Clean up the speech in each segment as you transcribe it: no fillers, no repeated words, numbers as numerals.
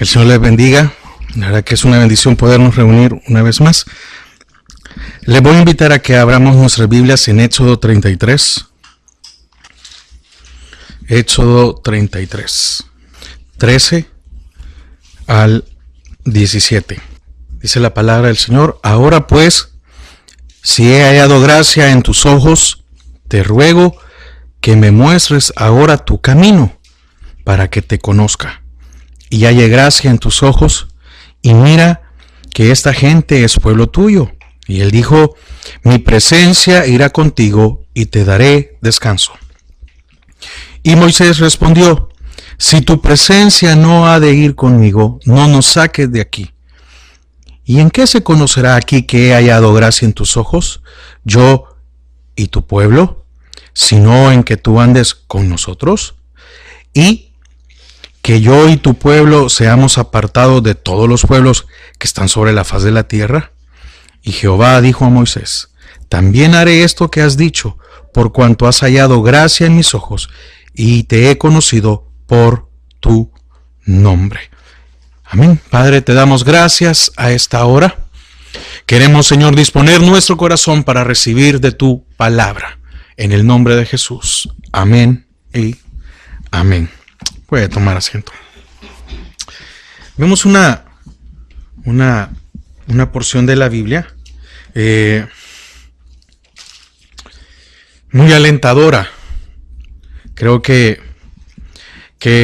Que el Señor les bendiga. La verdad que es una bendición podernos reunir una vez más. Les voy a invitar a que abramos nuestras Biblias en Éxodo 33. Éxodo 33, 13 al 17. Dice la palabra del Señor: Ahora pues, si he hallado gracia en tus ojos, te ruego que me muestres ahora tu camino, para que te conozca, y halle gracia en tus ojos, y mira que esta gente es pueblo tuyo. Y él dijo: mi presencia irá contigo, y te daré descanso. Y Moisés respondió: si tu presencia no ha de ir conmigo, no nos saques de aquí. ¿Y en qué se conocerá aquí que he hallado gracia en tus ojos, yo y tu pueblo, sino en que tú andes con nosotros? Y que yo y tu pueblo seamos apartados de todos los pueblos que están sobre la faz de la tierra. Y Jehová dijo a Moisés: también haré esto que has dicho, por cuanto has hallado gracia en mis ojos, y te he conocido por tu nombre. Amén. Padre, te damos gracias a esta hora. Queremos, Señor, disponer nuestro corazón para recibir de tu palabra. En el nombre de Jesús. Amén y amén. Puede tomar asiento. Vemos una porción de la Biblia muy alentadora. Creo que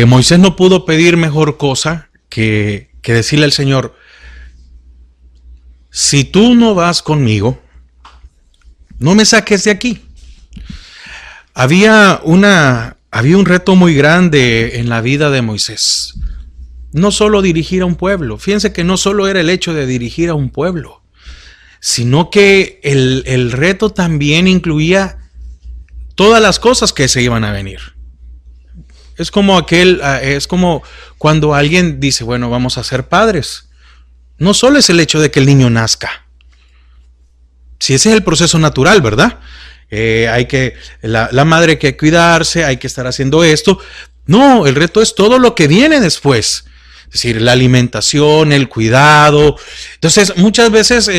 Moisés no pudo pedir mejor cosa que decirle al Señor: si tú no vas conmigo, no me saques de aquí. Había un reto muy grande en la vida de Moisés. No solo dirigir a un pueblo. Fíjense que no solo era el hecho de dirigir a un pueblo, sino que el reto también incluía todas las cosas que se iban a venir. Es como cuando alguien dice: bueno, vamos a ser padres. No solo es el hecho de que el niño nazca. Si ese es el proceso natural, ¿verdad? La madre hay que cuidarse, hay que estar haciendo esto. No, el reto es todo lo que viene después. Es decir, la alimentación, el cuidado. Entonces, muchas veces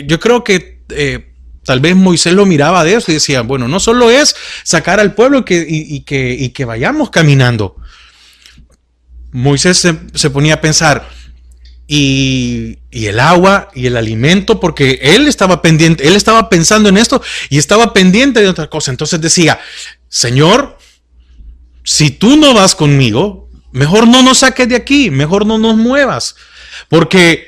yo creo que tal vez Moisés lo miraba de eso y decía: bueno, no solo es sacar al pueblo y que vayamos caminando. Moisés se ponía a pensar: y el agua y el alimento, porque él estaba pendiente, él estaba pensando en esto y estaba pendiente de otra cosa. Entonces decía: Señor, si tú no vas conmigo, mejor no nos saques de aquí, mejor no nos muevas, porque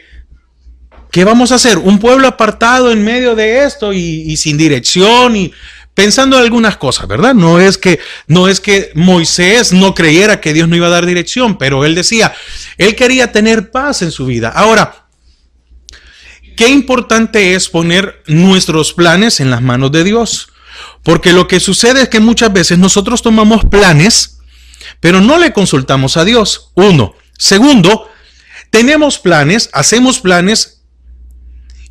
¿qué vamos a hacer? Un pueblo apartado en medio de esto y sin dirección y pensando en algunas cosas, ¿verdad? No es que Moisés no creyera que Dios no iba a dar dirección, pero él decía, él quería tener paz en su vida. Ahora, qué importante es poner nuestros planes en las manos de Dios, porque lo que sucede es que muchas veces nosotros tomamos planes, pero no le consultamos a Dios. Uno. Segundo, tenemos planes, hacemos planes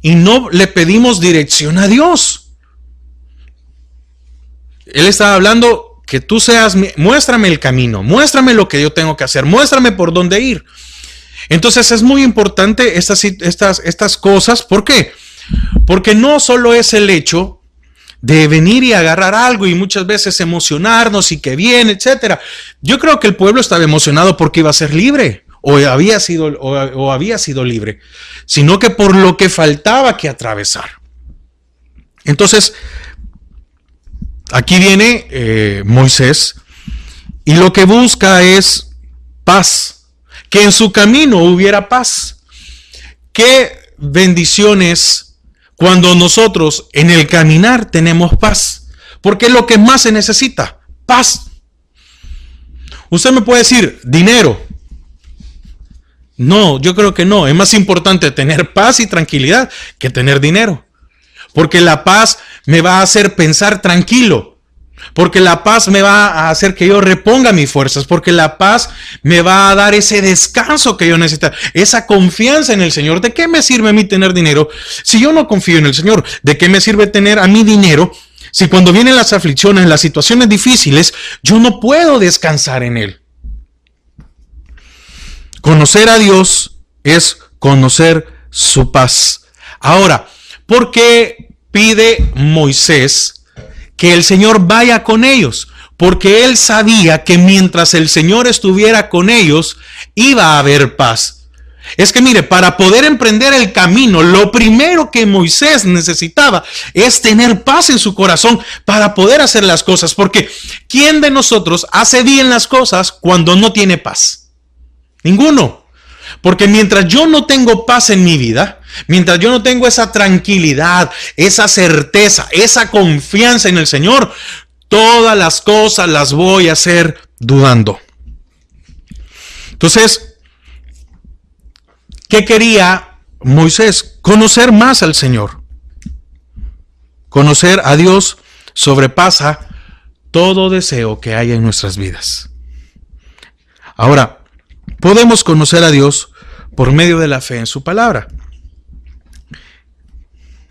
y no le pedimos dirección a Dios. Él estaba hablando que tú seas, muéstrame el camino, muéstrame lo que yo tengo que hacer, muéstrame por dónde ir. Entonces es muy importante estas cosas. ¿Por qué? Porque no solo es el hecho de venir y agarrar algo y muchas veces emocionarnos y que viene, etcétera. Yo creo que el pueblo estaba emocionado porque iba a ser libre o había sido libre, sino que por lo que faltaba que atravesar. Entonces, aquí viene Moisés y lo que busca es paz, que en su camino hubiera paz. Qué bendiciones cuando nosotros en el caminar tenemos paz, porque es lo que más se necesita, paz. Usted me puede decir, dinero. No, yo creo que no. Es más importante tener paz y tranquilidad que tener dinero, porque la paz me va a hacer pensar tranquilo, porque la paz me va a hacer que yo reponga mis fuerzas, porque la paz me va a dar ese descanso que yo necesito, esa confianza en el Señor. ¿De qué me sirve a mí tener dinero si yo no confío en el Señor? ¿De qué me sirve tener a mí dinero si cuando vienen las aflicciones, las situaciones difíciles, yo no puedo descansar en Él? Conocer a Dios es conocer su paz. Ahora, ¿por qué pide Moisés que el Señor vaya con ellos? Porque él sabía que mientras el Señor estuviera con ellos, iba a haber paz. Es que mire, para poder emprender el camino, lo primero que Moisés necesitaba es tener paz en su corazón para poder hacer las cosas. Porque ¿quién de nosotros hace bien las cosas cuando no tiene paz? Ninguno. Porque mientras yo no tengo paz en mi vida, mientras yo no tengo esa tranquilidad, esa certeza, esa confianza en el Señor, todas las cosas las voy a hacer dudando. Entonces, ¿qué quería Moisés? Conocer más al Señor. Conocer a Dios sobrepasa todo deseo que haya en nuestras vidas. Ahora, podemos conocer a Dios por medio de la fe en su palabra.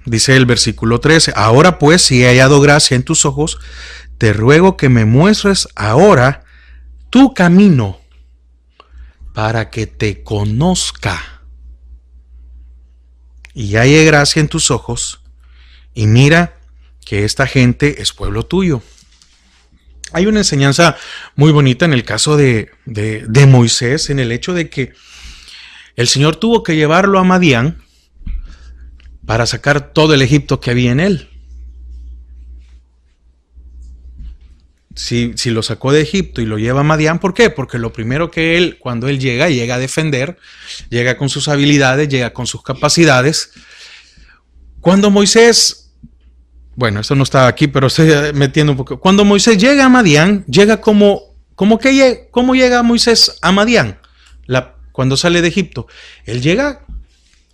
Dice el versículo 13, ahora pues, si he hallado gracia en tus ojos, te ruego que me muestres ahora tu camino para que te conozca y halle gracia en tus ojos, y mira que esta gente es pueblo tuyo. Hay una enseñanza muy bonita en el caso de Moisés, en el hecho de que el Señor tuvo que llevarlo a Madián para sacar todo el Egipto que había en él. Si lo sacó de Egipto y lo lleva a Madián, ¿por qué? Porque lo primero que él, cuando él llega a defender, llega con sus habilidades, llega con sus capacidades. Cuando Moisés, bueno, esto no estaba aquí, pero estoy metiendo un poco. Cuando Moisés llega a Madián, llega ¿cómo llega Moisés a Madián? Cuando sale de Egipto, él llega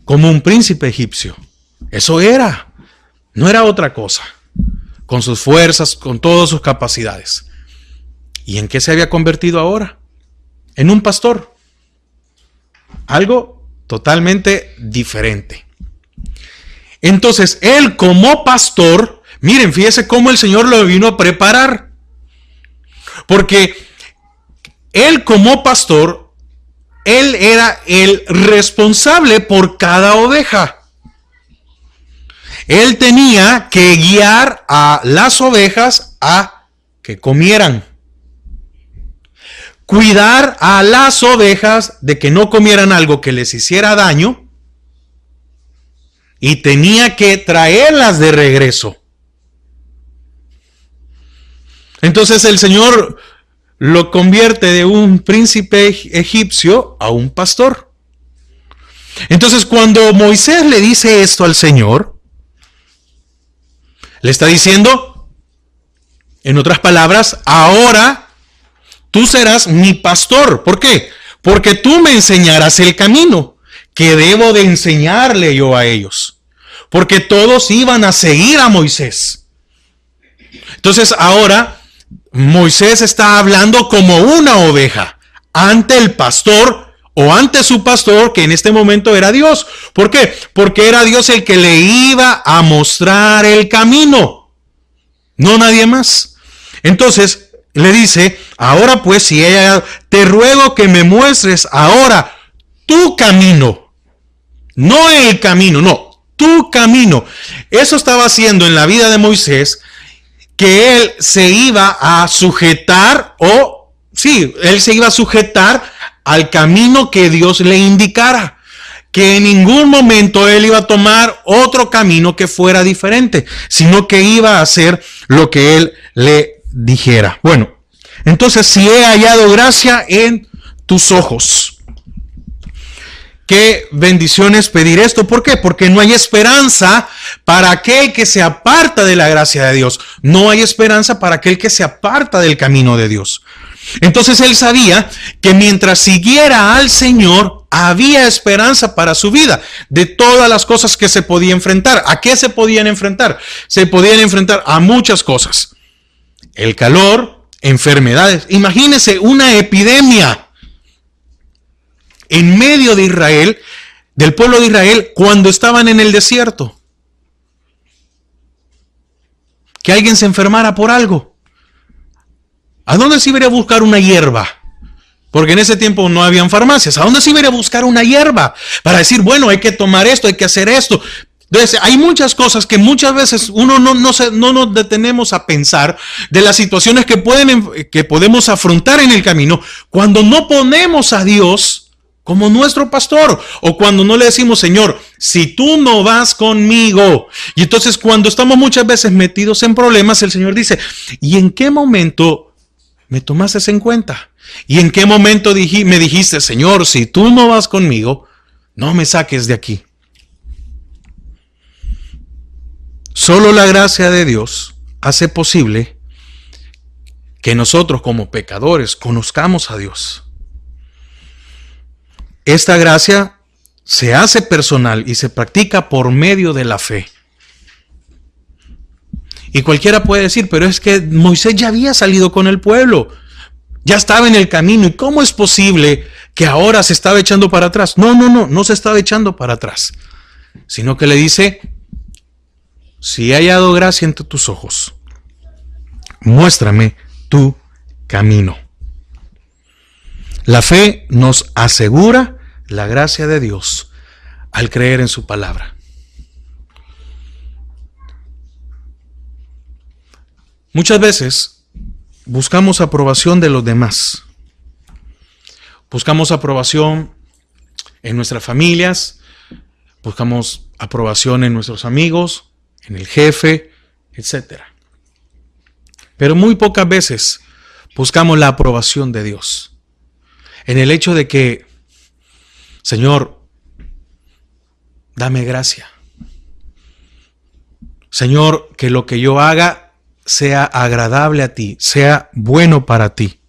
como un príncipe egipcio. Eso era, no era otra cosa. Con sus fuerzas, con todas sus capacidades. ¿Y en qué se había convertido ahora? En un pastor. Algo totalmente diferente. Entonces, él como pastor, miren, fíjese cómo el Señor lo vino a preparar. Porque él como pastor, él era el responsable por cada oveja. Él tenía que guiar a las ovejas a que comieran. Cuidar a las ovejas de que no comieran algo que les hiciera daño. Y tenía que traerlas de regreso. Entonces el Señor lo convierte de un príncipe egipcio a un pastor. Entonces cuando Moisés le dice esto al Señor, le está diciendo, en otras palabras, ahora tú serás mi pastor. ¿Por qué? Porque tú me enseñarás el camino que debo de enseñarle yo a ellos. Porque todos iban a seguir a Moisés. Entonces ahora Moisés está hablando como una oveja ante el pastor o ante su pastor, que en este momento era Dios. ¿Por qué? Porque era Dios el que le iba a mostrar el camino, no nadie más. Entonces le dice, ahora pues, si ella, te ruego que me muestres ahora tu camino. No el camino, no, tu camino. Eso estaba haciendo en la vida de Moisés, que él se iba a sujetar, él se iba a sujetar al camino que Dios le indicara, que en ningún momento él iba a tomar otro camino que fuera diferente, sino que iba a hacer lo que él le dijera. Bueno, entonces, si he hallado gracia en tus ojos. Qué bendiciones pedir esto. ¿Por qué? Porque no hay esperanza para aquel que se aparta de la gracia de Dios. No hay esperanza para aquel que se aparta del camino de Dios. Entonces él sabía que mientras siguiera al Señor, había esperanza para su vida, de todas las cosas que se podía enfrentar. ¿A qué se podían enfrentar? Se podían enfrentar a muchas cosas. El calor, enfermedades. Imagínense una epidemia en medio de Israel, del pueblo de Israel, cuando estaban en el desierto. Que alguien se enfermara por algo. ¿A dónde se iría a buscar una hierba Porque en ese tiempo no habían farmacias. ¿A dónde se iba a ir a buscar una hierba? Para decir, bueno, hay que tomar esto, hay que hacer esto. Entonces, hay muchas cosas que muchas veces uno no nos detenemos a pensar de las situaciones que podemos afrontar en el camino cuando no ponemos a Dios como nuestro pastor, o cuando no le decimos, Señor, si tú no vas conmigo. Y entonces cuando estamos muchas veces metidos en problemas, el Señor dice, ¿y en qué momento me tomaste en cuenta? ¿Y en qué momento me dijiste, Señor, si tú no vas conmigo, no me saques de aquí? Solo la gracia de Dios hace posible que nosotros como pecadores conozcamos a Dios. Esta gracia se hace personal y se practica por medio de la fe. Y cualquiera puede decir, pero es que Moisés ya había salido con el pueblo, ya estaba en el camino. ¿Y cómo es posible que ahora se estaba echando para atrás? No se estaba echando para atrás, sino que le dice, si he hallado gracia entre tus ojos, muéstrame tu camino. La fe nos asegura la gracia de Dios al creer en su palabra. Muchas veces buscamos aprobación de los demás. Buscamos aprobación en nuestras familias, buscamos aprobación en nuestros amigos, en el jefe, etc. Pero muy pocas veces buscamos la aprobación de Dios. En el hecho de que, Señor, dame gracia. Señor, que lo que yo haga sea agradable a ti, sea bueno para ti.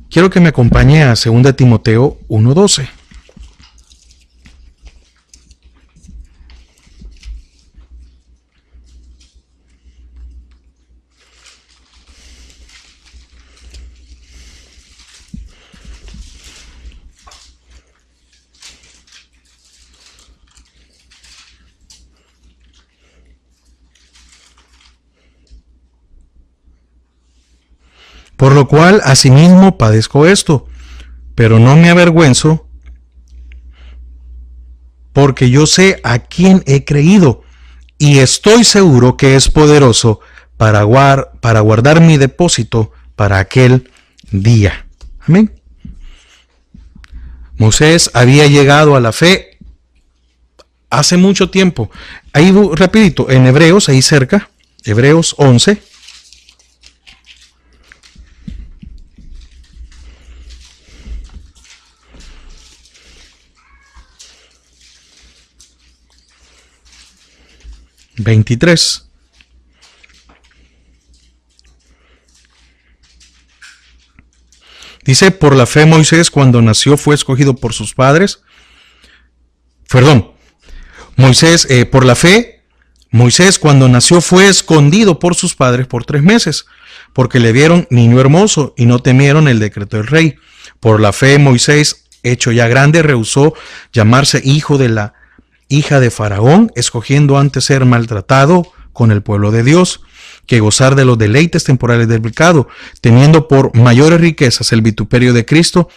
Quiero que me acompañe a 2 Timoteo 1:12. Por lo cual, asimismo, padezco esto, pero no me avergüenzo, porque yo sé a quién he creído, y estoy seguro que es poderoso para guardar mi depósito para aquel día. Amén. Moisés había llegado a la fe hace mucho tiempo. Ahí rapidito, en Hebreos, ahí cerca, Hebreos 11. (23) Dice, por la fe Moisés cuando nació fue escogido por sus padres. Por la fe Moisés cuando nació fue escondido por sus padres por 3 meses, porque le vieron niño hermoso y no temieron el decreto del rey. Por la fe Moisés, hecho ya grande, rehusó llamarse hijo de la hija de Faraón, escogiendo antes ser maltratado con el pueblo de Dios, que gozar de los deleites temporales del pecado, teniendo por mayores riquezas el vituperio de Cristo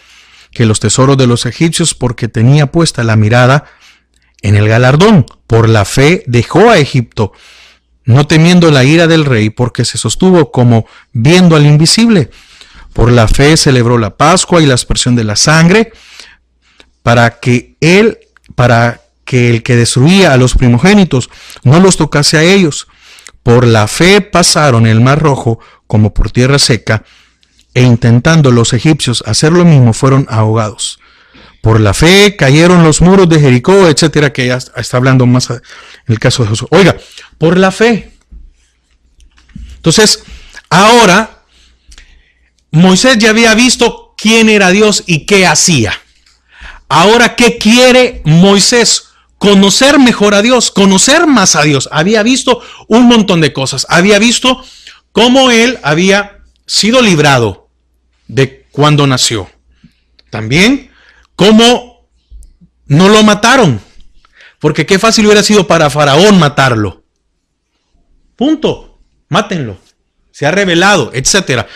que los tesoros de los egipcios, porque tenía puesta la mirada en el galardón. Por la fe dejó a Egipto, no temiendo la ira del rey, porque se sostuvo como viendo al invisible. Por la fe celebró la Pascua y la aspersión de la sangre, para que el que destruía a los primogénitos no los tocase a ellos. Por la fe pasaron el mar Rojo como por tierra seca, e intentando los egipcios hacer lo mismo, fueron ahogados. Por la fe cayeron los muros de Jericó, etcétera, que ya está hablando más en el caso de Josué. Oiga, por la fe. Entonces, ahora, Moisés ya había visto quién era Dios y qué hacía. Ahora, ¿qué quiere Moisés? Conocer mejor a Dios, conocer más a Dios. Había visto un montón de cosas. Había visto cómo él había sido librado de cuando nació. También cómo no lo mataron. Porque qué fácil hubiera sido para Faraón matarlo. Punto. Mátenlo. Se ha revelado, etcétera.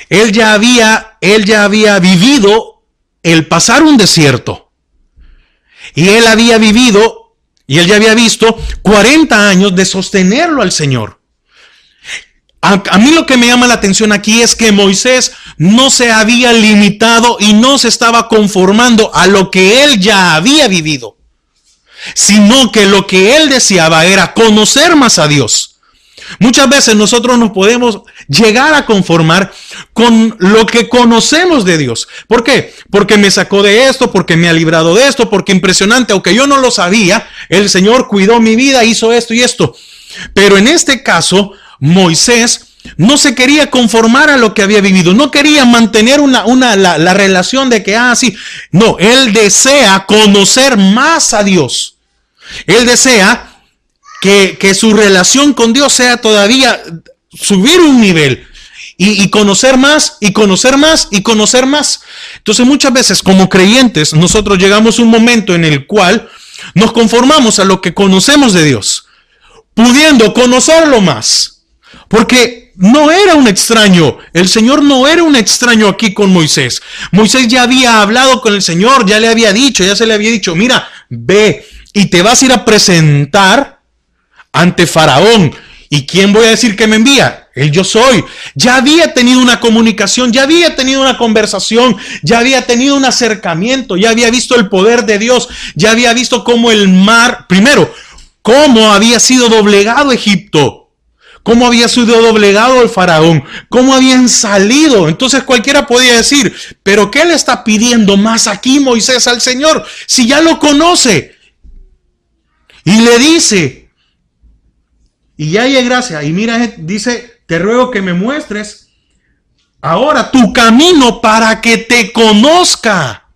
Él ya había vivido el pasar un desierto. Y él había vivido, y él ya había visto 40 años de sostenerlo al Señor. A mí lo que me llama la atención aquí es que Moisés no se había limitado y no se estaba conformando a lo que él ya había vivido, sino que lo que él deseaba era conocer más a Dios. Muchas veces nosotros nos podemos llegar a conformar con lo que conocemos de Dios. ¿Por qué? Porque me sacó de esto, porque me ha librado de esto, porque impresionante, aunque yo no lo sabía, el Señor cuidó mi vida, hizo esto y esto. Pero en este caso, Moisés no se quería conformar a lo que había vivido, no quería mantener la relación de que, sí. No, él desea conocer más a Dios. Él desea que su relación con Dios sea todavía subir un nivel y conocer más y conocer más y conocer más. Entonces muchas veces como creyentes nosotros llegamos a un momento en el cual nos conformamos a lo que conocemos de Dios, pudiendo conocerlo más, porque no era un extraño. El Señor no era un extraño aquí con Moisés. Moisés ya había hablado con el Señor, ya le había dicho, ya se le había dicho, mira, ve y te vas a ir a presentar ante Faraón. ¿Y quién voy a decir que me envía? El yo soy. Ya había tenido una comunicación, ya había tenido una conversación, ya había tenido un acercamiento, ya había visto el poder de Dios, ya había visto cómo el mar, primero, cómo había sido doblegado Egipto, cómo había sido doblegado el Faraón, cómo habían salido. Entonces cualquiera podía decir, pero ¿qué le está pidiendo más aquí Moisés al Señor? Si ya lo conoce. Y le dice, y ya hay gracia, y mira, dice, te ruego que me muestres ahora tu camino para que te conozca.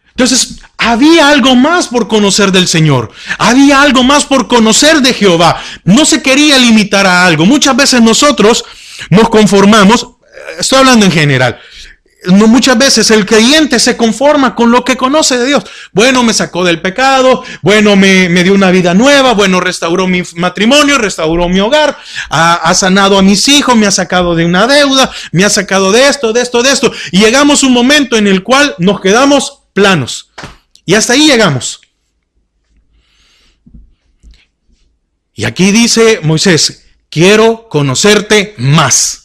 Entonces, había algo más por conocer del Señor. Había algo más por conocer de Jehová. No se quería limitar a algo. Muchas veces nosotros nos conformamos, estoy hablando en general, muchas veces el creyente se conforma con lo que conoce de Dios. Bueno, me sacó del pecado, bueno, me dio una vida nueva, bueno, restauró mi matrimonio, restauró mi hogar, ha sanado a mis hijos, me ha sacado de una deuda, me ha sacado de esto, de esto, de esto. Y llegamos a un momento en el cual nos quedamos planos. Y hasta ahí llegamos. Y aquí dice Moisés, quiero conocerte más.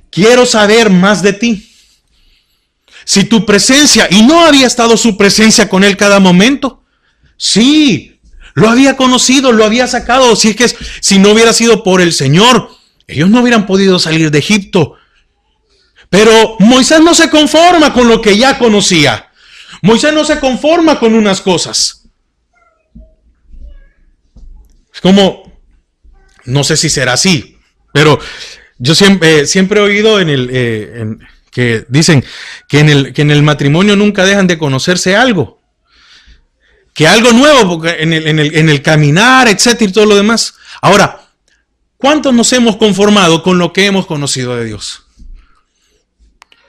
Quiero saber más de ti. Si tu presencia, y no había estado su presencia con él cada momento. Sí, lo había conocido, lo había sacado. Si es que si no hubiera sido por el Señor, ellos no hubieran podido salir de Egipto. Pero Moisés no se conforma con lo que ya conocía. Moisés no se conforma con unas cosas. Es como, no sé si será así, pero yo siempre he oído que dicen que en el matrimonio nunca dejan de conocerse algo. Que algo nuevo en el caminar, etcétera, y todo lo demás. Ahora, ¿cuántos nos hemos conformado con lo que hemos conocido de Dios?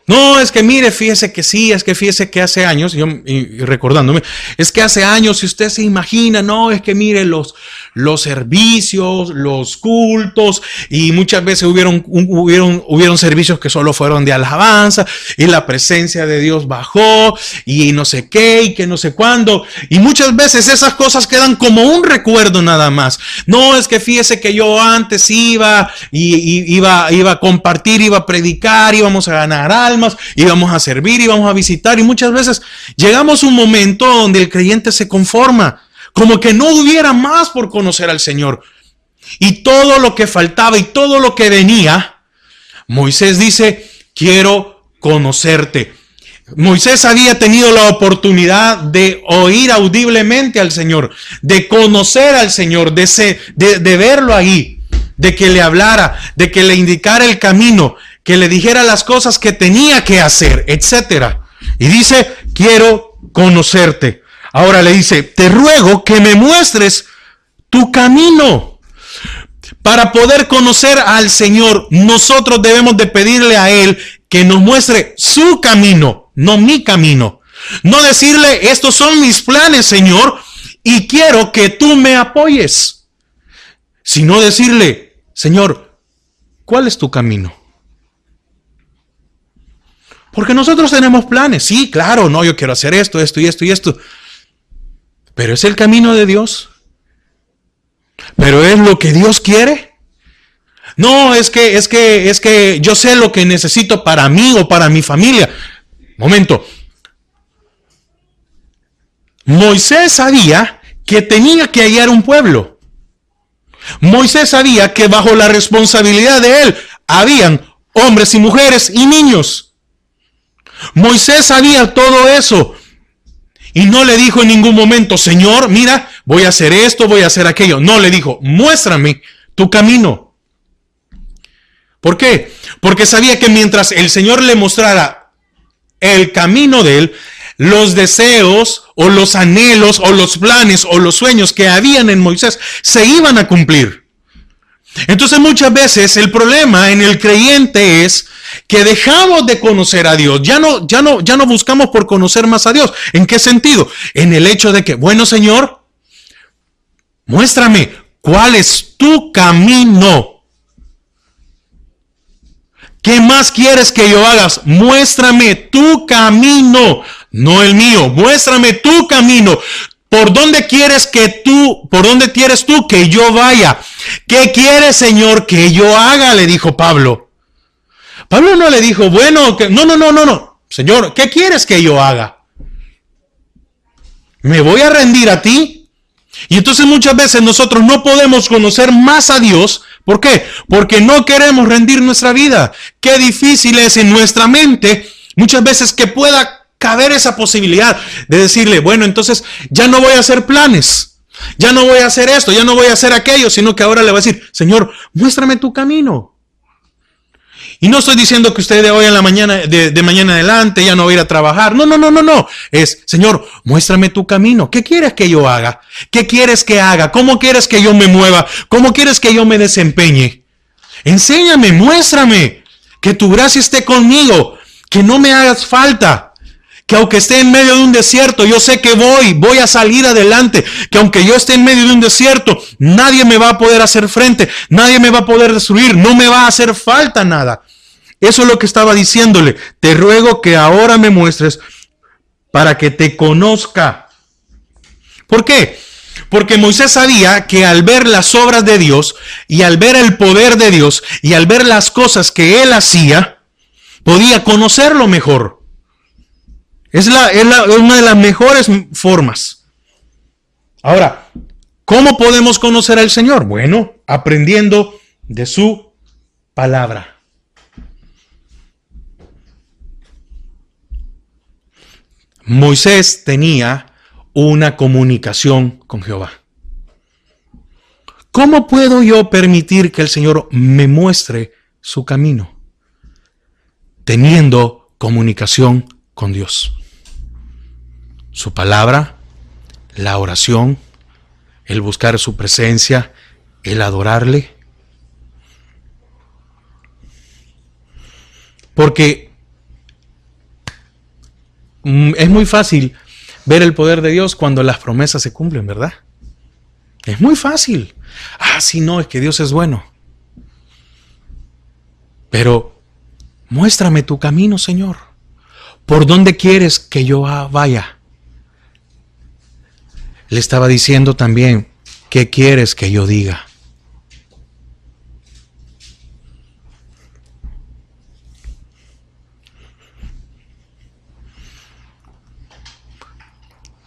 No, es que mire, fíjese que sí, es que fíjese que hace años, y recordándome, es que hace años, si usted se imagina, no, es que mire los servicios, los cultos, y muchas veces hubieron servicios que solo fueron de alabanza, y la presencia de Dios bajó, y no sé qué, y que no sé cuándo, y muchas veces esas cosas quedan como un recuerdo nada más. No, es que fíjese que yo antes iba a compartir, iba a predicar, íbamos a ganar almas, íbamos a servir, íbamos a visitar, y muchas veces llegamos a un momento donde el creyente se conforma, como que no hubiera más por conocer al Señor. Y todo lo que faltaba y todo lo que venía, Moisés dice, quiero conocerte. Moisés había tenido la oportunidad de oír audiblemente al Señor, de conocer al Señor, de verlo ahí, de que le hablara, de que le indicara el camino, que le dijera las cosas que tenía que hacer, etcétera. Y dice, quiero conocerte. Ahora le dice, te ruego que me muestres tu camino. Para poder conocer al Señor, nosotros debemos de pedirle a Él que nos muestre su camino, no mi camino. No decirle, estos son mis planes, Señor, y quiero que tú me apoyes. Sino decirle, Señor, ¿cuál es tu camino? Porque nosotros tenemos planes. Sí, claro, no, yo quiero hacer esto, esto y esto y esto. Pero ¿es el camino de Dios? ¿Pero es lo que Dios quiere? No, es que yo sé lo que necesito para mí o para mi familia. Momento. Moisés sabía que tenía que hallar un pueblo. Moisés sabía que bajo la responsabilidad de él habían hombres y mujeres y niños. Moisés sabía todo eso. Y no le dijo en ningún momento, Señor, mira, voy a hacer esto, voy a hacer aquello. No, le dijo, muéstrame tu camino. ¿Por qué? Porque sabía que mientras el Señor le mostrara el camino de él, los deseos o los anhelos o los planes o los sueños que habían en Moisés se iban a cumplir. Entonces muchas veces el problema en el creyente es que dejamos de conocer a Dios. Ya no buscamos por conocer más a Dios. ¿En qué sentido? En el hecho de que, bueno, Señor, muéstrame cuál es tu camino. ¿Qué más quieres que yo hagas? Muéstrame tu camino, no el mío. Muéstrame tu camino. ¿Por dónde quieres tú que yo vaya? ¿Qué quieres, Señor, que yo haga? Le dijo Pablo. Pablo no le dijo, bueno, no. Señor, ¿qué quieres que yo haga? ¿Me voy a rendir a ti? Y entonces muchas veces nosotros no podemos conocer más a Dios. ¿Por qué? Porque no queremos rendir nuestra vida. Qué difícil es en nuestra mente muchas veces que pueda caber esa posibilidad de decirle, bueno, entonces ya no voy a hacer planes, ya no voy a hacer esto, ya no voy a hacer aquello, sino que ahora le va a decir, Señor, muéstrame tu camino. Y no estoy diciendo que usted de hoy en la mañana, de mañana adelante ya no va a ir a trabajar. No. Es, Señor, muéstrame tu camino. ¿Qué quieres que yo haga? ¿Qué quieres que haga? ¿Cómo quieres que yo me mueva? ¿Cómo quieres que yo me desempeñe? Enséñame, muéstrame. Que tu gracia esté conmigo. Que no me hagas falta. Que aunque esté en medio de un desierto, yo sé que voy a salir adelante. Que aunque yo esté en medio de un desierto, nadie me va a poder hacer frente. Nadie me va a poder destruir. No me va a hacer falta nada. Eso es lo que estaba diciéndole. Te ruego que ahora me muestres para que te conozca. ¿Por qué? Porque Moisés sabía que al ver las obras de Dios y al ver el poder de Dios y al ver las cosas que él hacía, podía conocerlo mejor. Es una de las mejores formas. Ahora, ¿cómo podemos conocer al Señor? Bueno, aprendiendo de su palabra. Moisés tenía una comunicación con Jehová. ¿Cómo puedo yo permitir que el Señor me muestre su camino? Teniendo comunicación con Dios. Su palabra, la oración, el buscar su presencia, el adorarle. Porque es muy fácil ver el poder de Dios cuando las promesas se cumplen, ¿verdad? Es muy fácil. Sí, no, es que Dios es bueno. Pero muéstrame tu camino, Señor. ¿Por dónde quieres que yo vaya? Le estaba diciendo también, ¿qué quieres que yo diga?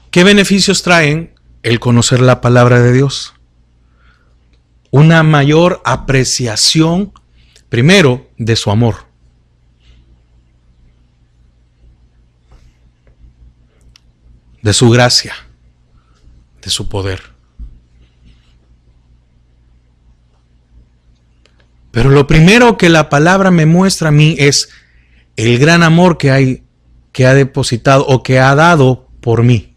¿Qué beneficios traen el conocer la palabra de Dios? Una mayor apreciación, primero, de su amor. De su gracia. De su poder. Pero lo primero que la palabra me muestra a mí es el gran amor que ha depositado o que ha dado por mí.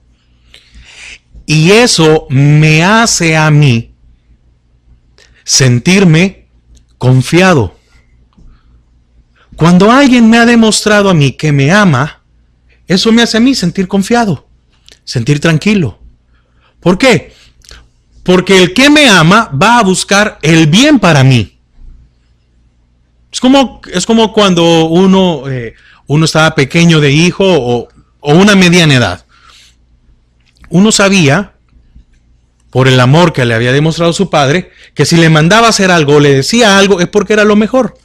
Y eso me hace a mí sentirme confiado. Cuando alguien me ha demostrado a mí que me ama, eso me hace a mí sentir confiado, sentir tranquilo. ¿Por qué? Porque el que me ama va a buscar el bien para mí. Es como cuando uno estaba pequeño de hijo o una mediana edad. Uno sabía, por el amor que le había demostrado su padre, que si le mandaba a hacer algo o le decía algo es porque era lo mejor.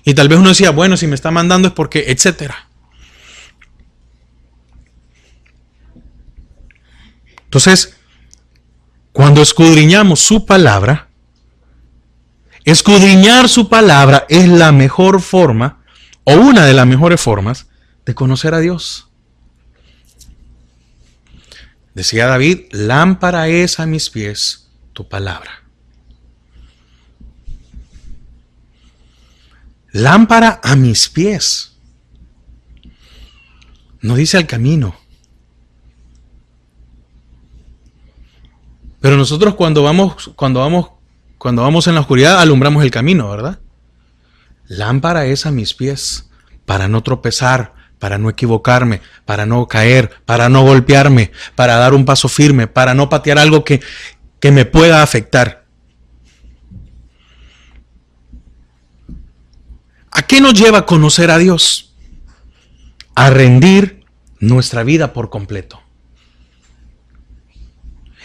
Y tal vez uno decía, bueno, si me está mandando es porque, etcétera. Entonces, cuando escudriñamos su palabra, escudriñar su palabra es la mejor forma, o una de las mejores formas, de conocer a Dios. Decía David, lámpara es a mis pies tu palabra. Lámpara a mis pies. No dice al camino. Pero nosotros cuando vamos en la oscuridad alumbramos el camino, ¿verdad? Lámpara es a mis pies para no tropezar, para no equivocarme, para no caer, para no golpearme, para dar un paso firme, para no patear algo que me pueda afectar. ¿A qué nos lleva a conocer a Dios? A rendir nuestra vida por completo.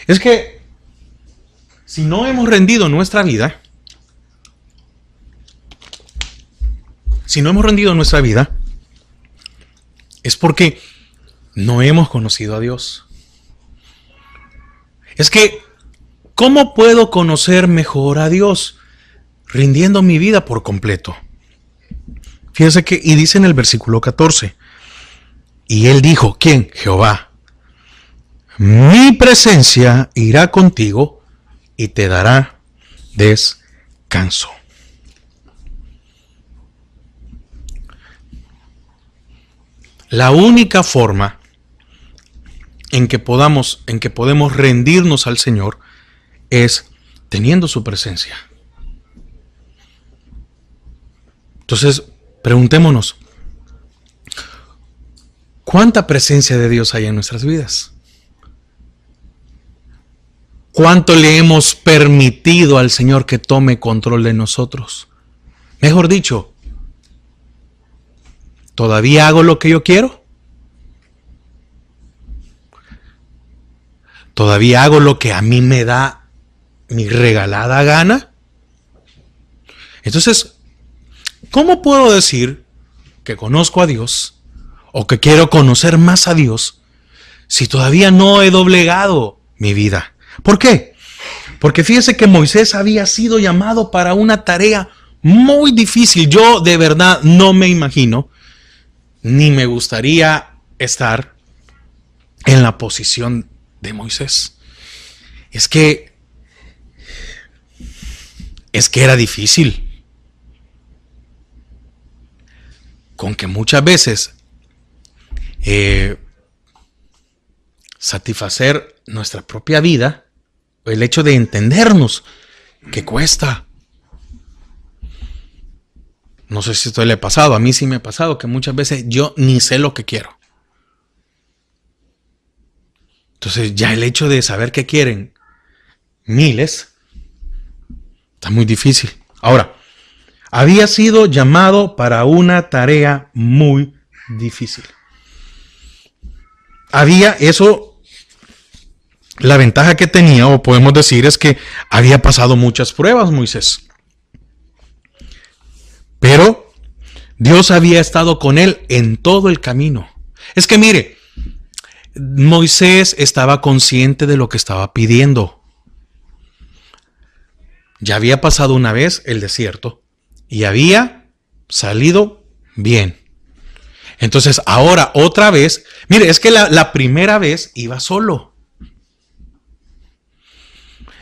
Es que si no hemos rendido nuestra vida, es porque no hemos conocido a Dios. Es que, ¿cómo puedo conocer mejor a Dios? Rindiendo mi vida por completo. Fíjese que, y dice en el versículo 14, y él dijo, ¿quién? Jehová. Mi presencia irá contigo y te dará descanso. La única forma en que podemos rendirnos al Señor es teniendo su presencia. Entonces, preguntémonos, ¿cuánta presencia de Dios hay en nuestras vidas? ¿Cuánto le hemos permitido al Señor que tome control de nosotros? Mejor dicho, ¿todavía hago lo que yo quiero? ¿Todavía hago lo que a mí me da mi regalada gana? Entonces, ¿cómo puedo decir que conozco a Dios o que quiero conocer más a Dios si todavía no he doblegado mi vida? ¿Por qué? Porque fíjese que Moisés había sido llamado para una tarea muy difícil. Yo de verdad no me imagino, ni me gustaría estar en la posición de Moisés. Es que era difícil. Con que muchas veces satisfacer nuestra propia vida, el hecho de entendernos, que cuesta. No sé si esto le ha pasado, a mí sí me ha pasado, que muchas veces yo ni sé lo que quiero. Entonces ya el hecho de saber que quieren miles, está muy difícil. Ahora, había sido llamado para una tarea muy difícil. La ventaja que tenía, o podemos decir, es que había pasado muchas pruebas Moisés. Pero Dios había estado con él en todo el camino. Es que mire, Moisés estaba consciente de lo que estaba pidiendo. Ya había pasado una vez el desierto y había salido bien. Entonces ahora otra vez, mire, es que la primera vez iba solo.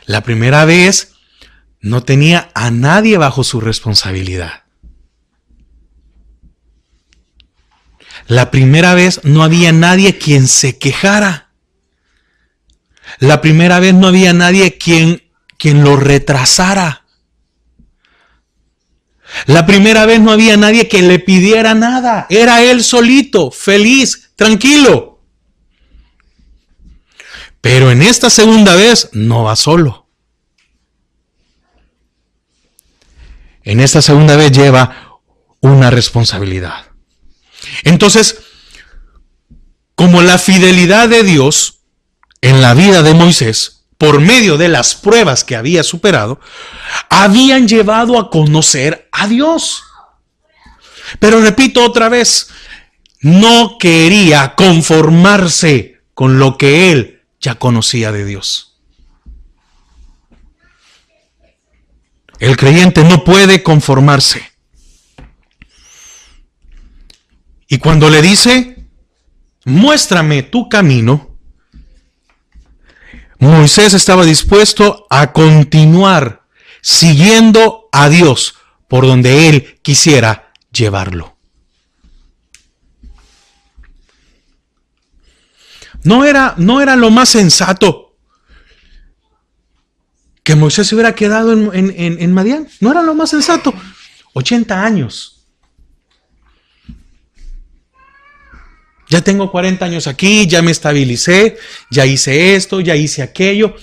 La primera vez no tenía a nadie bajo su responsabilidad. La primera vez no había nadie quien se quejara. La primera vez no había nadie quien lo retrasara. La primera vez no había nadie que le pidiera nada. Era él solito, feliz, tranquilo. Pero en esta segunda vez no va solo. en esta segunda vez lleva una responsabilidad. Entonces, como la fidelidad de Dios en la vida de Moisés, por medio de las pruebas que había superado, habían llevado a conocer a Dios. Pero repito otra vez, no quería conformarse con lo que él ya conocía de Dios. El creyente no puede conformarse. Y cuando le dice, muéstrame tu camino, Moisés estaba dispuesto a continuar siguiendo a Dios por donde él quisiera llevarlo. No era lo más sensato que Moisés se hubiera quedado en Madián. No era lo más sensato. 80 años. Ya tengo 40 años aquí, ya me estabilicé, ya hice esto, ya hice aquello.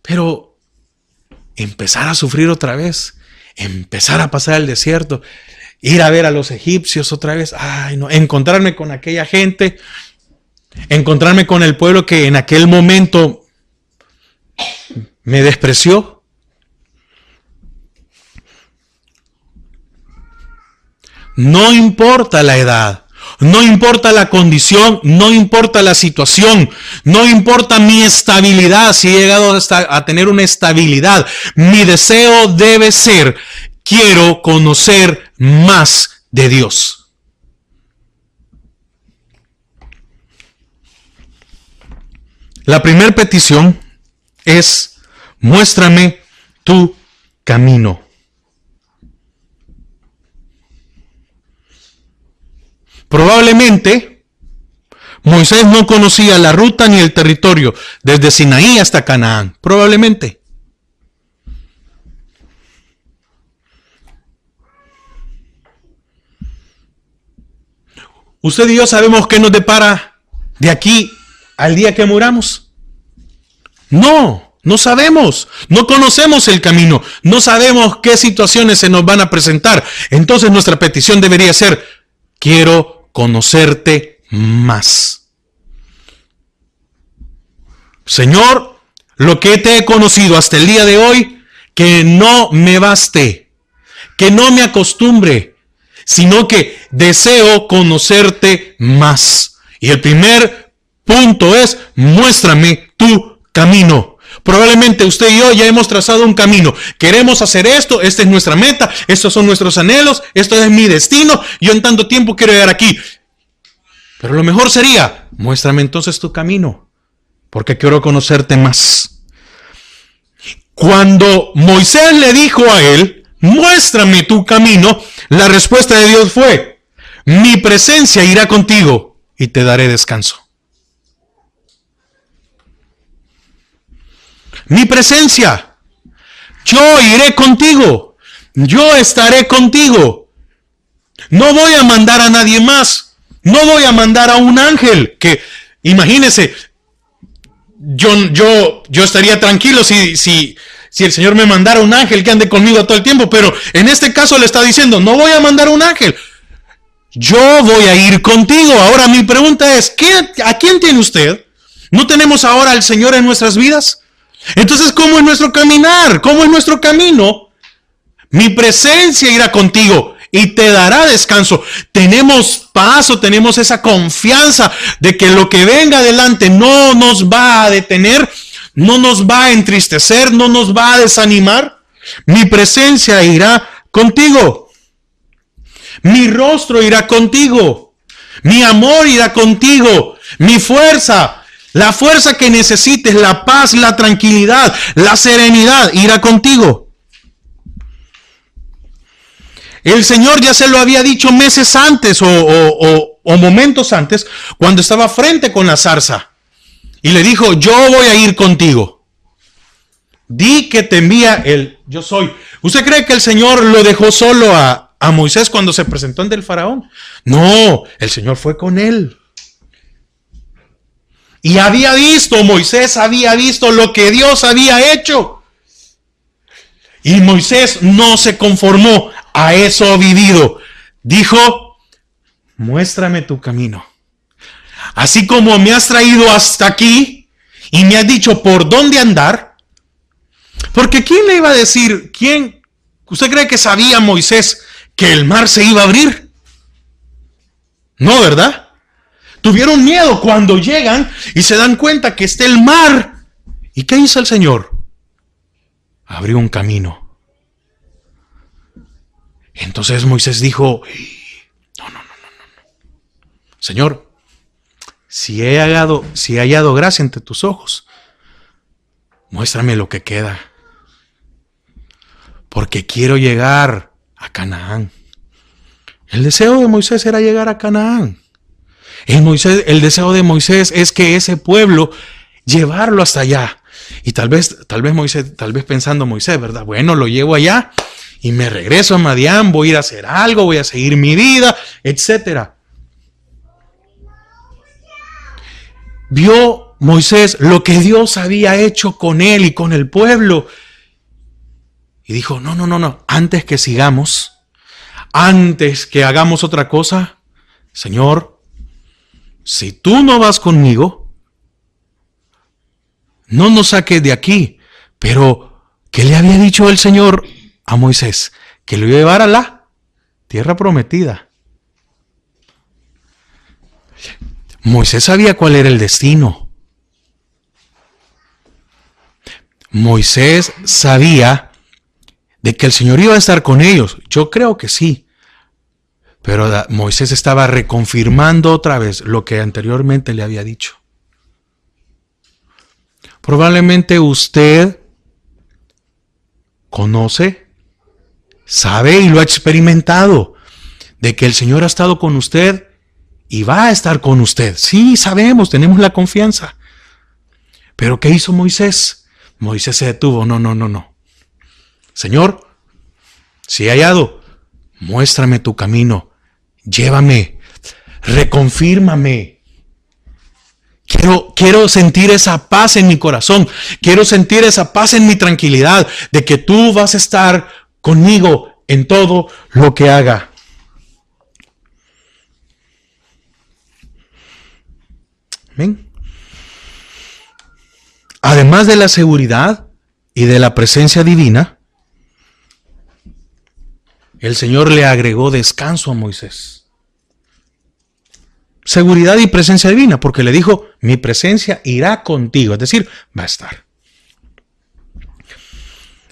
Pero empezar a sufrir otra vez, empezar a pasar el desierto, ir a ver a los egipcios otra vez, ay no, encontrarme con aquella gente, encontrarme con el pueblo que en aquel momento me despreció. No importa la edad, no importa la condición, no importa la situación, no importa mi estabilidad, si he llegado a tener una estabilidad. Mi deseo debe ser, quiero conocer más de Dios. La primera petición es, muéstrame tu camino. Probablemente Moisés no conocía la ruta ni el territorio desde Sinaí hasta Canaán. Probablemente. Usted y yo sabemos qué nos depara de aquí al día que muramos. No sabemos. No conocemos el camino. No sabemos qué situaciones se nos van a presentar. Entonces nuestra petición debería ser, quiero conocerte más. Señor, lo que te he conocido hasta el día de hoy, que no me baste, que no me acostumbre, sino que deseo conocerte más. Y el primer punto es, muéstrame tu camino. Probablemente usted y yo ya hemos trazado un camino. Queremos hacer esto, esta es nuestra meta, estos son nuestros anhelos, esto es mi destino, yo en tanto tiempo quiero llegar aquí. Pero lo mejor sería, muéstrame entonces tu camino, porque quiero conocerte más. Cuando Moisés le dijo a él, muéstrame tu camino, la respuesta de Dios fue, mi presencia irá contigo y te daré descanso. Mi presencia, yo iré contigo, yo estaré contigo. No voy a mandar a nadie más, no voy a mandar a un ángel, que imagínese, yo estaría tranquilo si el Señor me mandara un ángel que ande conmigo todo el tiempo, pero en este caso le está diciendo, no voy a mandar un ángel, yo voy a ir contigo. Ahora mi pregunta es, ¿a quién tiene usted? ¿No tenemos ahora al Señor en nuestras vidas? Entonces, ¿cómo es nuestro caminar? ¿Cómo es nuestro camino? Mi presencia irá contigo y te dará descanso. Tenemos paz, o tenemos esa confianza de que lo que venga adelante no nos va a detener, no nos va a entristecer, no nos va a desanimar. Mi presencia irá contigo. Mi rostro irá contigo. Mi amor irá contigo. Mi fuerza. La fuerza que necesites, la paz, la tranquilidad, la serenidad, irá contigo. El Señor ya se lo había dicho meses antes o momentos antes, cuando estaba frente con la zarza. Y le dijo, yo voy a ir contigo. Di que te envía el yo soy. ¿Usted cree que el Señor lo dejó solo a Moisés cuando se presentó ante el faraón? No, el Señor fue con él. Y Moisés había visto lo que Dios había hecho. Y Moisés no se conformó a eso vivido. Dijo, muéstrame tu camino. Así como me has traído hasta aquí y me has dicho por dónde andar. Porque ¿quién le iba a decir? ¿Quién? ¿Usted cree que sabía Moisés que el mar se iba a abrir? No, ¿verdad? Tuvieron miedo cuando llegan y se dan cuenta que está el mar. ¿Y qué hizo el Señor? Abrió un camino. Entonces Moisés dijo, no. Señor, si he hallado gracia ante tus ojos, muéstrame lo que queda. Porque quiero llegar a Canaán. El deseo de Moisés era llegar a Canaán. El deseo de Moisés es que ese pueblo, llevarlo hasta allá. Y tal vez pensando Moisés, ¿verdad? Bueno, lo llevo allá y me regreso a Madián, voy a ir a hacer algo, voy a seguir mi vida, etc. Vio Moisés lo que Dios había hecho con él y con el pueblo. Y dijo, no, antes que sigamos, antes que hagamos otra cosa, Señor, si tú no vas conmigo, no nos saques de aquí. Pero, ¿qué le había dicho el Señor a Moisés? Que lo iba a llevar a la tierra prometida. Moisés sabía cuál era el destino. Moisés sabía de que el Señor iba a estar con ellos. Yo creo que sí. Pero Moisés estaba reconfirmando otra vez lo que anteriormente le había dicho. Probablemente usted conoce, sabe y lo ha experimentado, de que el Señor ha estado con usted y va a estar con usted. Sí, sabemos, tenemos la confianza. Pero ¿qué hizo Moisés? Moisés se detuvo. No. Señor, si he hallado, muéstrame tu camino. Llévame, reconfírmame. Quiero sentir esa paz en mi corazón. Quiero sentir esa paz en mi tranquilidad de que tú vas a estar conmigo en todo lo que haga. ¿Ven? Además de la seguridad y de la presencia divina, el Señor le agregó descanso a Moisés. Seguridad y presencia divina, porque le dijo, mi presencia irá contigo, es decir, va a estar.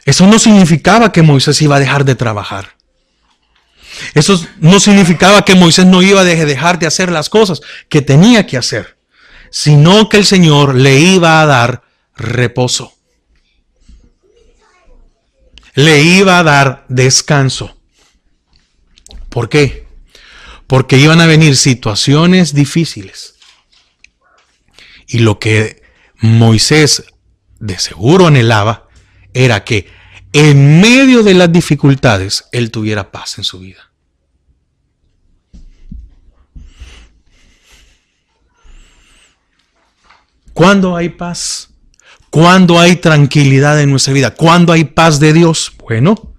Eso no significaba que Moisés iba a dejar de trabajar. Eso no significaba que Moisés no iba a dejar de hacer las cosas que tenía que hacer, sino que el Señor le iba a dar reposo. Le iba a dar descanso. ¿Por qué? Porque iban a venir situaciones difíciles. Y lo que Moisés de seguro anhelaba era que en medio de las dificultades él tuviera paz en su vida. ¿Cuándo hay paz? ¿Cuándo hay tranquilidad en nuestra vida? ¿Cuándo hay paz de Dios? Bueno,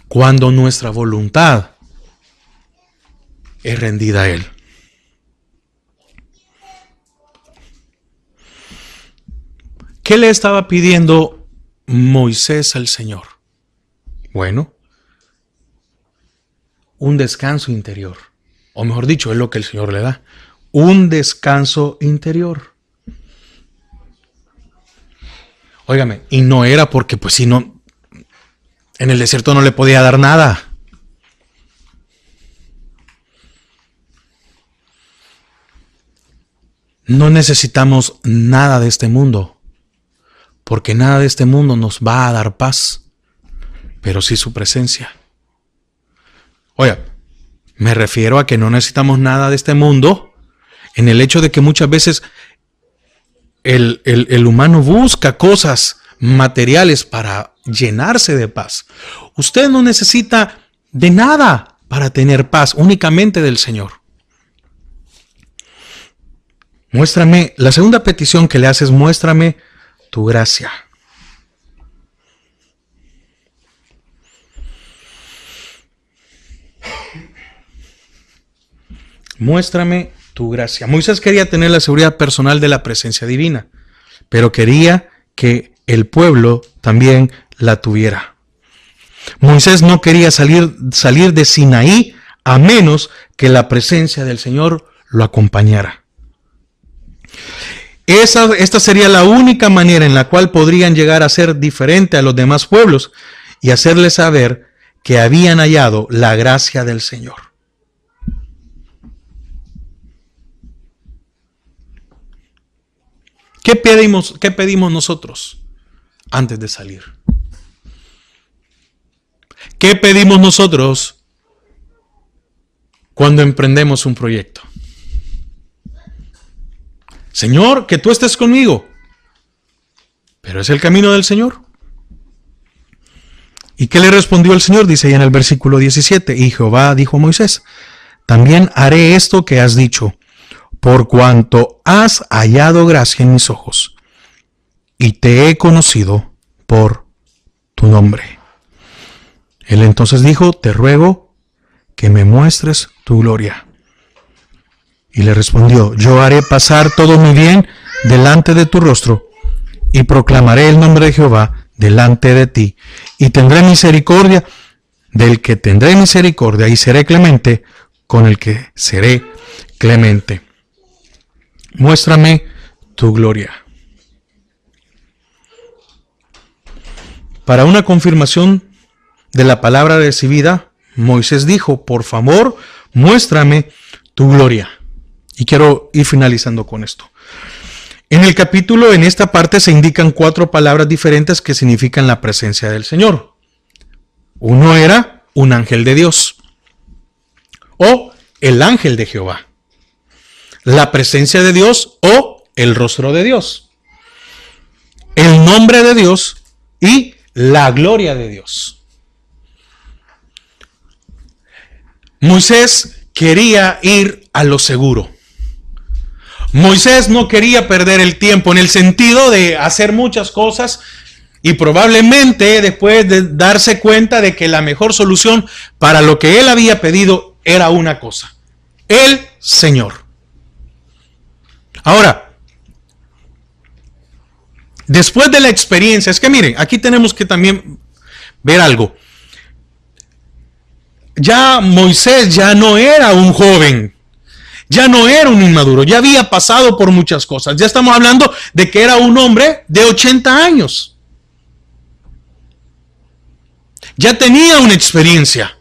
cuando nuestra voluntad es rendida a Él. ¿Qué le estaba pidiendo Moisés al Señor? Bueno, un descanso interior. O mejor dicho, es lo que el Señor le da. Un descanso interior. Óigame, y no era porque pues si no, en el desierto no le podía dar nada. No necesitamos nada de este mundo, porque nada de este mundo nos va a dar paz, pero sí su presencia. Oiga, me refiero a que no necesitamos nada de este mundo en el hecho de que muchas veces el humano busca cosas materiales para llenarse de paz. Usted no necesita de nada para tener paz, únicamente del Señor. Muéstrame, la segunda petición que le haces, muéstrame tu gracia. muéstrame tu gracia. Moisés quería tener la seguridad personal de la presencia divina, pero quería que el pueblo también la tuviera. Moisés no quería salir de Sinaí a menos que la presencia del Señor lo acompañara. Esta sería la única manera en la cual podrían llegar a ser diferente a los demás pueblos y hacerles saber que habían hallado la gracia del Señor. ¿Qué pedimos nosotros antes de salir? ¿Qué pedimos nosotros cuando emprendemos un proyecto? Señor, que tú estés conmigo. Pero es el camino del Señor. ¿Y qué le respondió el Señor? Dice ahí en el versículo 17. Y Jehová dijo a Moisés: también haré esto que has dicho, por cuanto has hallado gracia en mis ojos, y te he conocido por tu nombre. Él entonces dijo: te ruego que me muestres tu gloria. Y le respondió: yo haré pasar todo mi bien delante de tu rostro, y proclamaré el nombre de Jehová delante de ti, y tendré misericordia del que tendré misericordia, y seré clemente con el que seré clemente. Muéstrame tu gloria. Para una confirmación de la palabra recibida, Moisés dijo: por favor, muéstrame tu gloria. Y quiero ir finalizando con esto. En el capítulo, en esta parte, se indican 4 palabras diferentes que significan la presencia del Señor. Uno era un ángel de Dios, o el ángel de Jehová. La presencia de Dios o el rostro de Dios. El nombre de Dios y la gloria de Dios. Moisés quería ir a lo seguro. Moisés no quería perder el tiempo en el sentido de hacer muchas cosas y probablemente después de darse cuenta de que la mejor solución para lo que él había pedido era una cosa: el Señor. Ahora, después de la experiencia, es que miren, aquí tenemos que también ver algo. Ya Moisés ya no era un joven. Ya no era un inmaduro, ya había pasado por muchas cosas. Ya estamos hablando de que era un hombre de 80 años. Ya tenía una experiencia.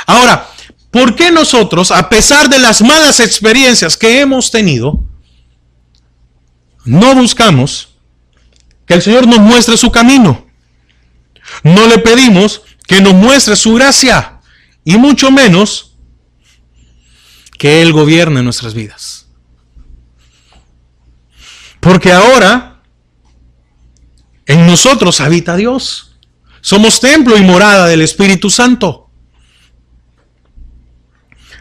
Ahora, ¿por qué nosotros, a pesar de las malas experiencias que hemos tenido, no buscamos que el Señor nos muestre su camino? No le pedimos que nos muestre su gracia, y mucho menos que Él gobierne nuestras vidas. Porque ahora en nosotros habita Dios. Somos templo y morada del Espíritu Santo.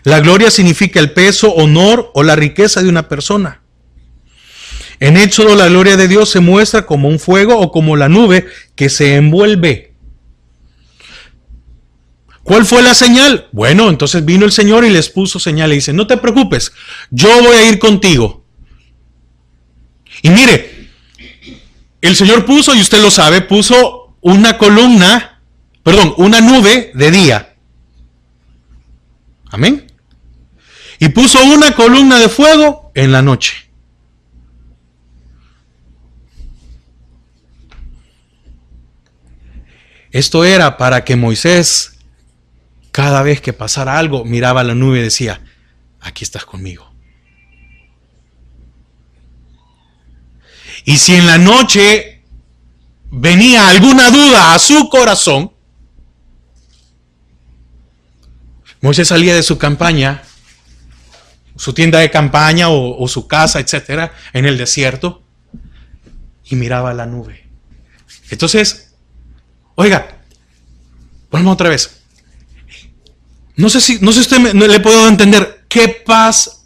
La gloria significa el peso, honor o la riqueza de una persona. En Éxodo, la gloria de Dios se muestra como un fuego o como la nube que se envuelve. ¿Cuál fue la señal? Bueno, entonces vino el Señor y les puso señal y dice: no te preocupes, yo voy a ir contigo. Y mire, el Señor puso, y usted lo sabe, puso una nube de día. Amén. Y puso una columna de fuego en la noche. Esto era para que Moisés, cada vez que pasara algo, miraba la nube y decía: aquí estás conmigo. Y si en la noche venía alguna duda a su corazón, Moisés salía de su campaña, su tienda de campaña o su casa, etcétera, en el desierto, y miraba la nube. Entonces, oiga, volvamos otra vez. No sé si usted le puedo entender qué paz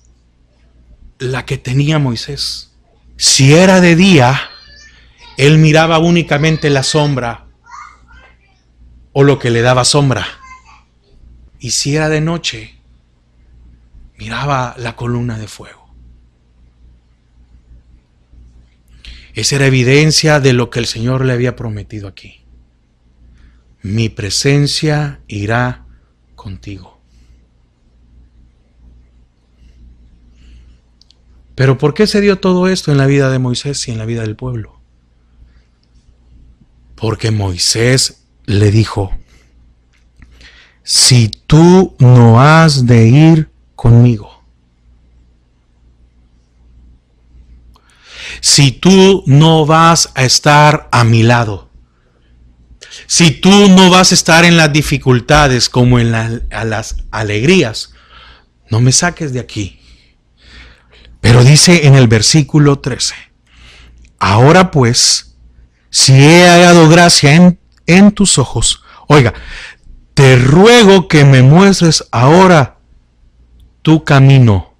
la que tenía Moisés. Si era de día, él miraba únicamente la sombra o lo que le daba sombra. Y si era de noche, miraba la columna de fuego. Esa era evidencia de lo que el Señor le había prometido aquí. Mi presencia irá contigo. Pero ¿por qué se dio todo esto en la vida de Moisés y en la vida del pueblo? Porque Moisés le dijo: si tú no has de ir conmigo, si tú no vas a estar a mi lado, si tú no vas a estar en las dificultades como en las alegrías, no me saques de aquí. Pero dice en el versículo 13, ahora pues, si he hallado gracia en tus ojos, oiga, te ruego que me muestres ahora tu camino.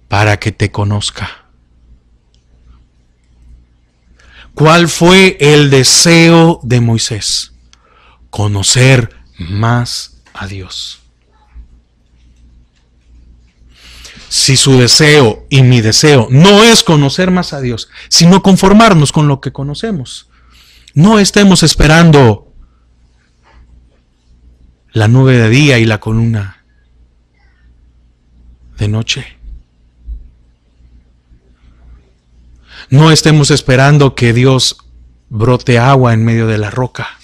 Para que te conozca. ¿Cuál fue el deseo de Moisés? Conocer más a Dios. Si su deseo y mi deseo no es conocer más a Dios, sino conformarnos con lo que conocemos, no estemos esperando la nube de día y la columna de noche. No estemos esperando que Dios brote agua en medio de la roca.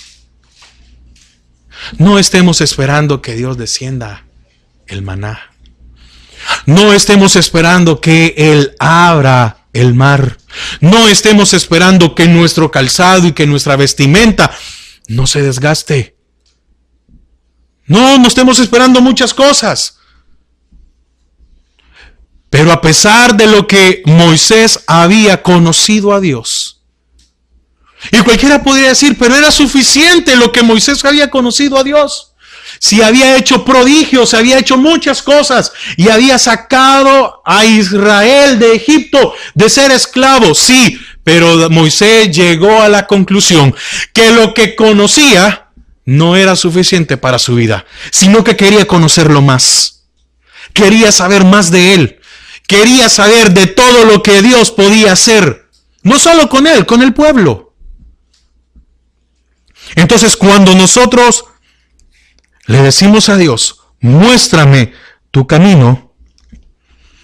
No estemos esperando que Dios descienda el maná. No estemos esperando que Él abra el mar. No estemos esperando que nuestro calzado y que nuestra vestimenta no se desgaste. No estemos esperando muchas cosas. Pero a pesar de lo que Moisés había conocido a Dios, y cualquiera podría decir, pero era suficiente lo que Moisés había conocido a Dios. Si había hecho prodigios, había hecho muchas cosas y había sacado a Israel de Egipto de ser esclavo. Sí, pero Moisés llegó a la conclusión que lo que conocía no era suficiente para su vida, sino que quería conocerlo más. Quería saber más de él. Quería saber de todo lo que Dios podía hacer. No solo con él, con el pueblo. Entonces, cuando nosotros le decimos a Dios, muéstrame tu camino,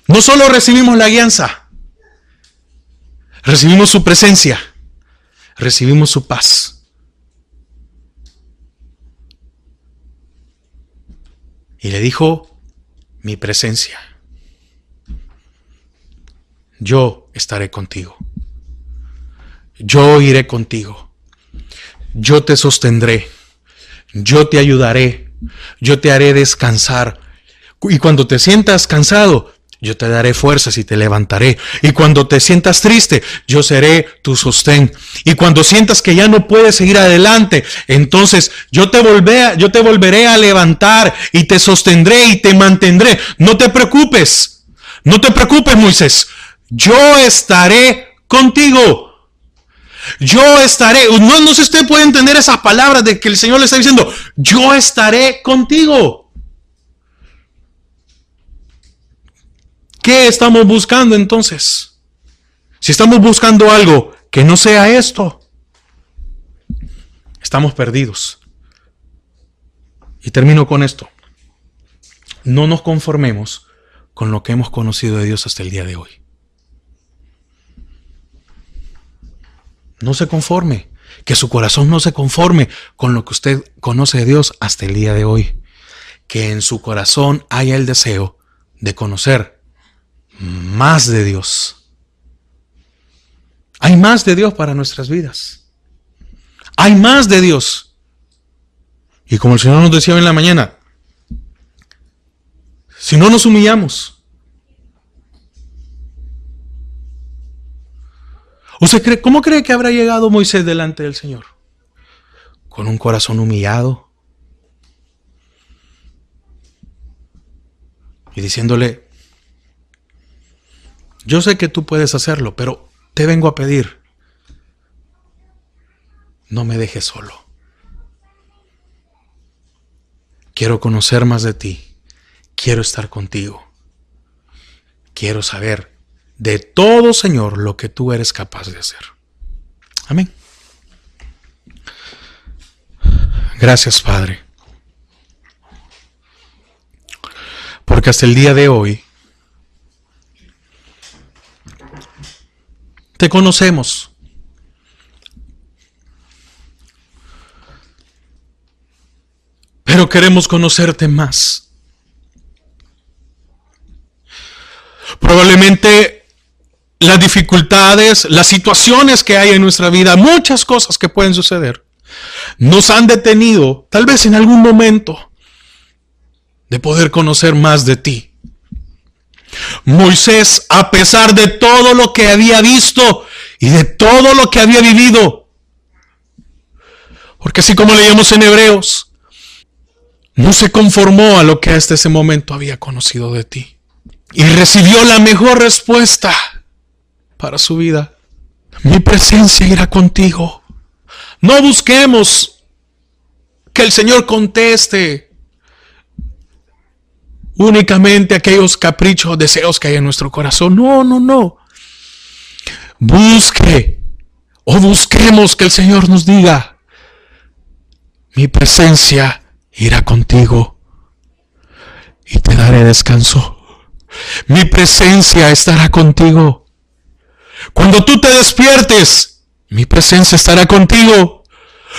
no solo recibimos la guianza, recibimos su presencia, recibimos su paz. Y le dijo, mi presencia, yo estaré contigo, yo iré contigo, yo te sostendré, yo te ayudaré, yo te haré descansar. Y cuando te sientas cansado, yo te daré fuerzas y te levantaré. Y cuando te sientas triste, yo seré tu sostén. Y cuando sientas que ya no puedes seguir adelante, entonces yo te volveré a levantar y te sostendré y te mantendré. No te preocupes, Moisés. Yo estaré contigo. Yo estaré. No sé si usted puede entender esas palabras de que el Señor le está diciendo, yo estaré contigo. ¿Qué estamos buscando entonces? Si estamos buscando algo que no sea esto, estamos perdidos. Y termino con esto. No nos conformemos con lo que hemos conocido de Dios hasta el día de hoy. No se conforme, que su corazón no se conforme con lo que usted conoce de Dios hasta el día de hoy. Que en su corazón haya el deseo de conocer más de Dios. Hay más de Dios para nuestras vidas. Hay más de Dios. Y como el Señor nos decía en la mañana, si no nos humillamos, ¿cómo cree que habrá llegado Moisés delante del Señor? Con un corazón humillado y diciéndole, yo sé que tú puedes hacerlo, pero te vengo a pedir, no me dejes solo. Quiero conocer más de ti. Quiero estar contigo. Quiero saber de todo, Señor, lo que tú eres capaz de hacer. Amén. Gracias, Padre. Porque hasta el día de hoy te conocemos. Pero queremos conocerte más. Probablemente las dificultades, las situaciones que hay en nuestra vida, muchas cosas que pueden suceder, nos han detenido, tal vez en algún momento, de poder conocer más de ti. Moisés, a pesar de todo lo que había visto y de todo lo que había vivido, porque así como leíamos en Hebreos, no se conformó a lo que hasta ese momento había conocido de ti. Y recibió la mejor respuesta para su vida. Mi presencia irá contigo. No busquemos que el Señor conteste únicamente aquellos caprichos, deseos que hay en nuestro corazón. No. Busquemos que el Señor nos diga: mi presencia irá contigo y te daré descanso. Mi presencia estará contigo. Cuando tú te despiertes, mi presencia estará contigo.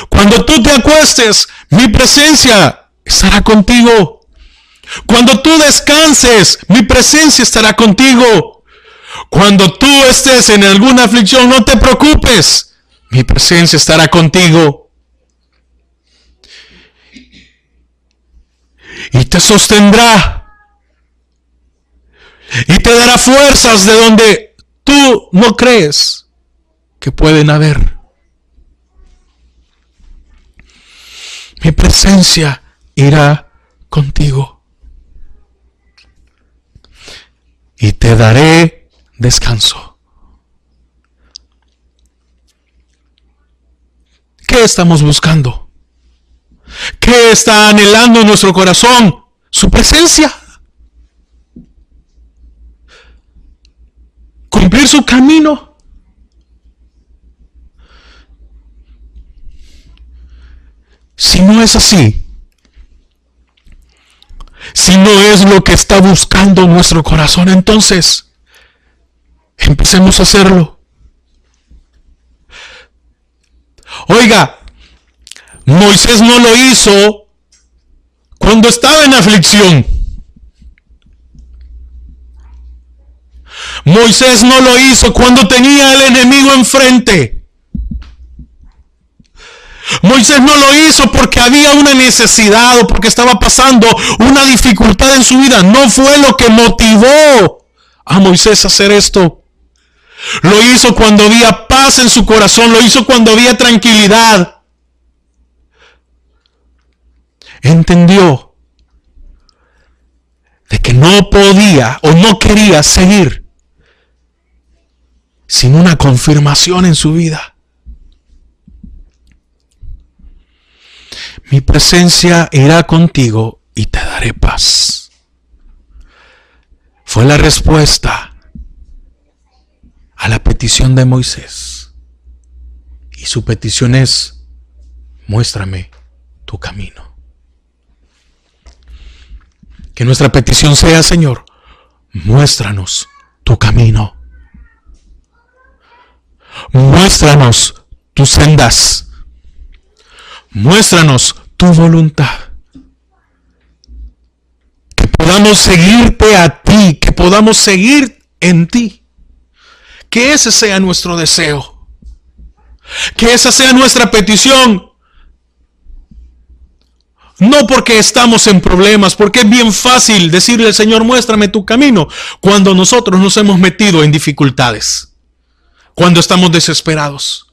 Cuando tú te acuestes, mi presencia estará contigo. Cuando tú descanses, mi presencia estará contigo. Cuando tú estés en alguna aflicción, no te preocupes, mi presencia estará contigo. Y te sostendrá. Y te dará fuerzas de donde tú no crees que pueden haber. Mi presencia irá contigo. Y te daré descanso. ¿Qué estamos buscando? ¿Qué está anhelando en nuestro corazón? Su presencia. Cumplir su camino. Si no es así, si no es lo que está buscando nuestro corazón, entonces empecemos a hacerlo. Oiga, Moisés no lo hizo cuando estaba en aflicción. Moisés no lo hizo cuando tenía al enemigo enfrente. Moisés no lo hizo porque había una necesidad o porque estaba pasando una dificultad en su vida. No fue lo que motivó a Moisés a hacer esto. Lo hizo cuando había paz en su corazón, lo hizo cuando había tranquilidad. Entendió de que no podía o no quería seguir sin una confirmación en su vida. Mi presencia irá contigo y te daré paz. Fue la respuesta a la petición de Moisés. Y su petición es: muéstrame tu camino. Que nuestra petición sea: Señor, muéstranos tu camino. Muéstranos tus sendas. Muéstranos tu voluntad. Que podamos seguirte a ti, que podamos seguir en ti. Que ese sea nuestro deseo. Que esa sea nuestra petición. No porque estamos en problemas, porque es bien fácil decirle al Señor: muéstrame tu camino, cuando nosotros nos hemos metido en dificultades, cuando estamos desesperados.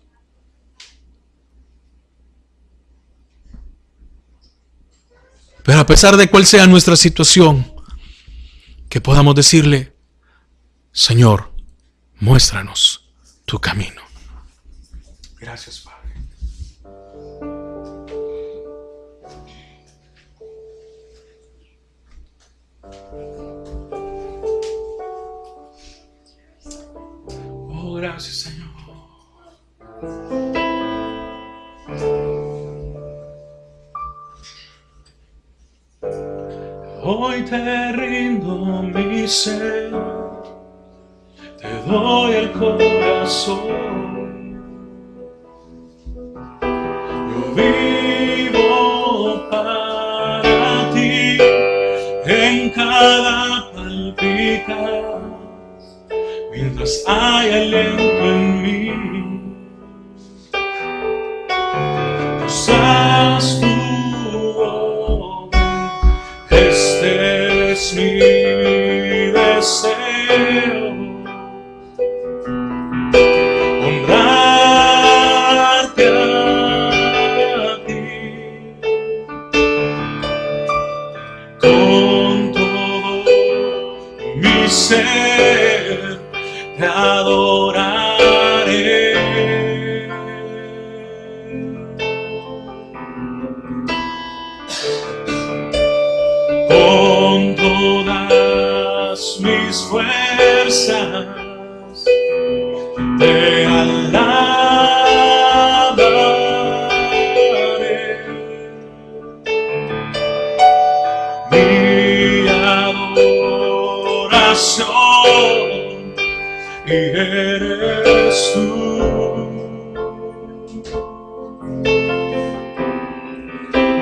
Pero a pesar de cuál sea nuestra situación, que podamos decirle: Señor, muéstranos tu camino. Gracias, Padre. Oh, gracias, Señor. Hoy te rindo mi ser, te doy el corazón. Yo vivo para ti en cada palpitar, mientras hay aliento en mí. Usas tu orden, este es mi deseo, honrarte a ti con todo mi ser, te adoraré. Con todas mis fuerzas te alabaré. Mi adoración y eres tú.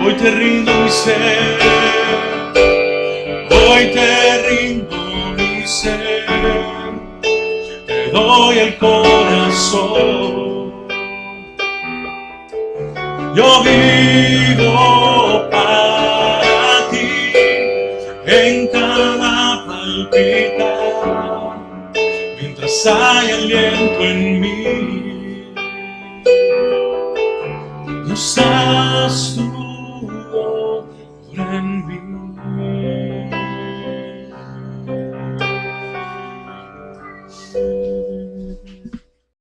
Hoy te rindo mi ser, hoy te rindo mi ser, te doy el corazón. Yo vivo para ti en cada palpitar, mientras hay aliento en mí. Usas tu